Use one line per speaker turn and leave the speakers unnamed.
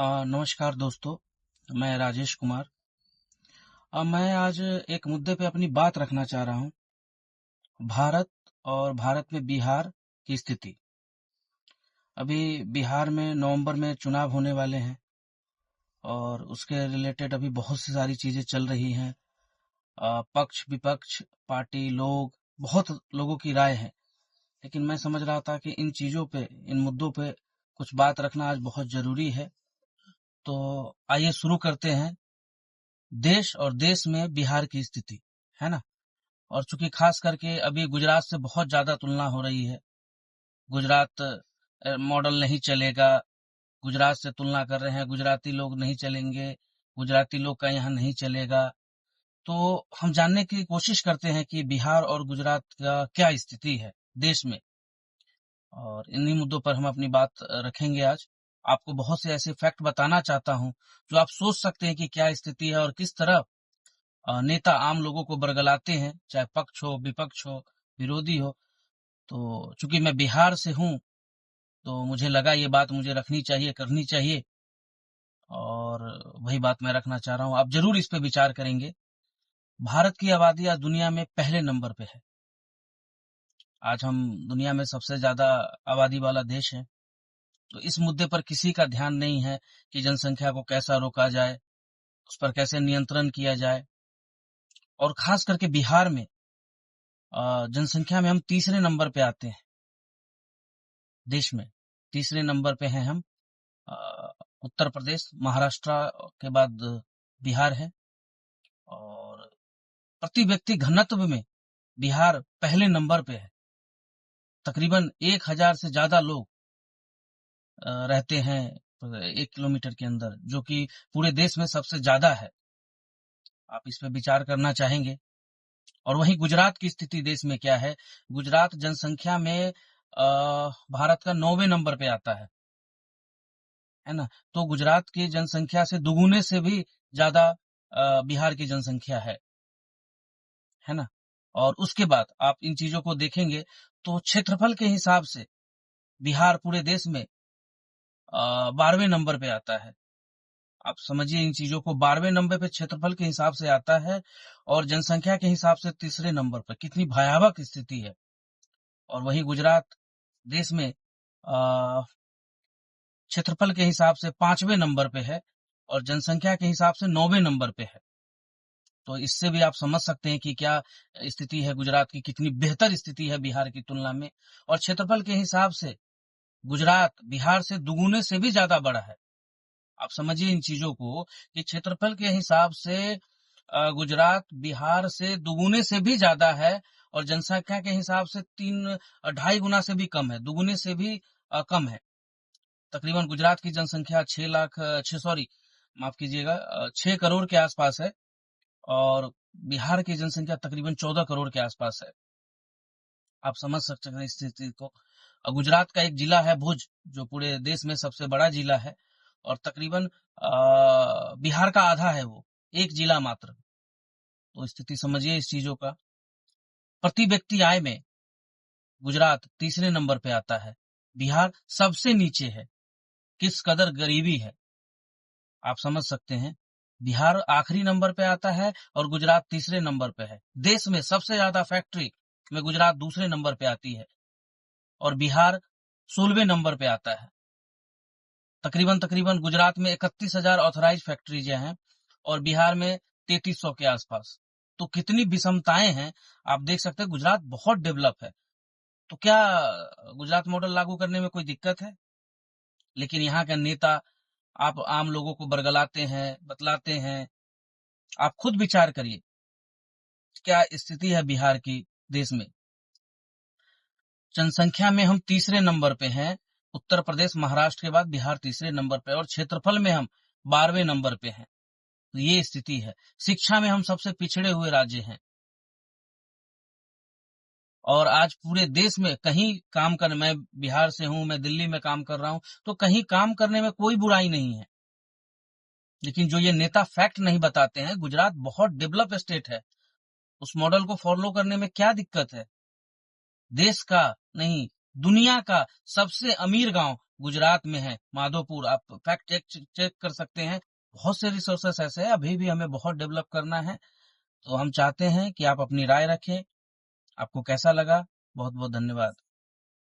नमस्कार दोस्तों, मैं राजेश कुमार। मैं आज एक मुद्दे पे अपनी बात रखना चाह रहा हूँ, भारत और भारत में बिहार की स्थिति। अभी बिहार में नवंबर में चुनाव होने वाले हैं और उसके रिलेटेड अभी बहुत सी सारी चीज़ें चल रही हैं। पक्ष-विपक्ष, पार्टी, लोग, बहुत लोगों की राय है। लेकिन मैं समझ रहा था कि इन चीज़ों पे, इन मुद्दों पे कुछ बात रखना आज बहुत ज़रूरी है। तो आइए शुरू करते हैं, देश और देश में बिहार की स्थिति, है ना? और चूंकि खास करके अभी गुजरात से बहुत ज्यादा तुलना हो रही है। गुजरात मॉडल नहीं चलेगा, गुजरात से तुलना कर रहे हैं, गुजराती लोग नहीं चलेंगे, गुजराती लोग का यहाँ नहीं चलेगा। तो हम जानने की कोशिश करते हैं कि बिहार और गुजरात का क्या स्थिति है देश में, और इन्हीं मुद्दों पर हम अपनी बात रखेंगे आज। आपको बहुत से ऐसे फैक्ट बताना चाहता हूं जो आप सोच सकते हैं कि क्या स्थिति है और किस तरह नेता आम लोगों को बरगलाते हैं, चाहे पक्ष हो, विपक्ष हो, विरोधी हो। तो चूंकि मैं बिहार से हूँ, तो मुझे लगा ये बात मुझे रखनी चाहिए, करनी चाहिए, और वही बात मैं रखना चाह रहा हूँ। आप जरूर इस पे विचार करेंगे। भारत की आबादी आज दुनिया में पहले नंबर पे है। आज हम दुनिया में सबसे ज्यादा आबादी वाला देश है। तो इस मुद्दे पर किसी का ध्यान नहीं है कि जनसंख्या को कैसा रोका जाए, उस पर कैसे नियंत्रण किया जाए। और खास करके बिहार में जनसंख्या में हम तीसरे नंबर पे आते हैं देश में। तीसरे नंबर पे हैं हम। अ, उत्तर प्रदेश, महाराष्ट्र के बाद बिहार है। और प्रति व्यक्ति घनत्व में बिहार पहले नंबर पे है। तकरीबन 1000 से ज्यादा लोग रहते हैं 1 किलोमीटर के अंदर, जो कि पूरे देश में सबसे ज्यादा है। आप इस पे विचार करना चाहेंगे। और वहीं गुजरात की स्थिति देश में क्या है? गुजरात जनसंख्या में भारत का 9वें नंबर पे आता है ना? तो गुजरात की जनसंख्या से दुगुने से भी ज्यादा बिहार की जनसंख्या है ना? और उसके बाद आप इन चीजों को देखेंगे तो क्षेत्रफल के हिसाब से बिहार पूरे देश में 12वें नंबर पे आता है। आप समझिए इन चीजों को, 12वें नंबर पे क्षेत्रफल के हिसाब से आता है और जनसंख्या के हिसाब से तीसरे नंबर पर। कितनी भयावह स्थिति है। और वही गुजरात देश में क्षेत्रफल के हिसाब से 5वें नंबर पे है और जनसंख्या के हिसाब से 9वें नंबर पे है। तो इससे भी आप समझ सकते हैं कि क्या स्थिति है गुजरात की, कितनी बेहतर स्थिति है बिहार की तुलना में। और क्षेत्रफल के हिसाब से गुजरात बिहार से दुगुने से भी ज्यादा बड़ा है। आप समझिए इन चीजों को कि क्षेत्रफल के हिसाब से गुजरात बिहार से दुगुने से भी ज्यादा है और जनसंख्या के हिसाब से 3-2.5 गुना से भी कम है, दुगुने से भी कम है। तकरीबन गुजरात की जनसंख्या 6 करोड़ के आसपास है और बिहार की जनसंख्या तकरीबन 14 करोड़ के आसपास है। आप समझ सकते हैं इस स्थिति को। गुजरात का एक जिला है भुज, जो पूरे देश में सबसे बड़ा जिला है और तकरीबन बिहार का आधा है वो, एक जिला मात्र। तो स्थिति समझिए इस चीजों का। प्रति व्यक्ति आय में गुजरात तीसरे नंबर पे आता है, बिहार सबसे नीचे है। किस कदर गरीबी है आप समझ सकते हैं। बिहार आखिरी नंबर पे आता है और गुजरात तीसरे नंबर पे है। देश में सबसे ज्यादा फैक्ट्री में गुजरात दूसरे नंबर पे आती है और बिहार 16वें नंबर पे आता है। तकरीबन गुजरात में 31,000 ऑथराइज फैक्ट्रीज हैं और बिहार में 3300 के आसपास। तो कितनी विषमताएं हैं आप देख सकते हैं। गुजरात बहुत डेवलप है। तो क्या गुजरात मॉडल लागू करने में कोई दिक्कत है? लेकिन यहाँ के नेता आप आम लोगों को बरगलाते हैं, बतलाते हैं। आप खुद विचार करिए क्या स्थिति है बिहार की देश में। जनसंख्या में हम तीसरे नंबर पे हैं, उत्तर प्रदेश महाराष्ट्र के बाद बिहार तीसरे नंबर पे, और क्षेत्रफल में हम 12वें नंबर पे हैं। तो ये स्थिति है। शिक्षा में हम सबसे पिछड़े हुए राज्य हैं और आज पूरे देश में कहीं काम करने, मैं बिहार से हूं, मैं दिल्ली में काम कर रहा हूं, तो कहीं काम करने में कोई बुराई नहीं है। लेकिन जो ये नेता फैक्ट नहीं बताते हैं, गुजरात बहुत डेवलप स्टेट है, उस मॉडल को फॉलो करने में क्या दिक्कत है? देश का नहीं, दुनिया का सबसे अमीर गांव गुजरात में है, माधोपुर, आप फैक्ट चेक कर सकते हैं। बहुत से रिसोर्सेस ऐसे हैं, अभी भी हमें बहुत डेवलप करना है। तो हम चाहते हैं कि आप अपनी राय रखें। आपको कैसा लगा? बहुत-बहुत धन्यवाद।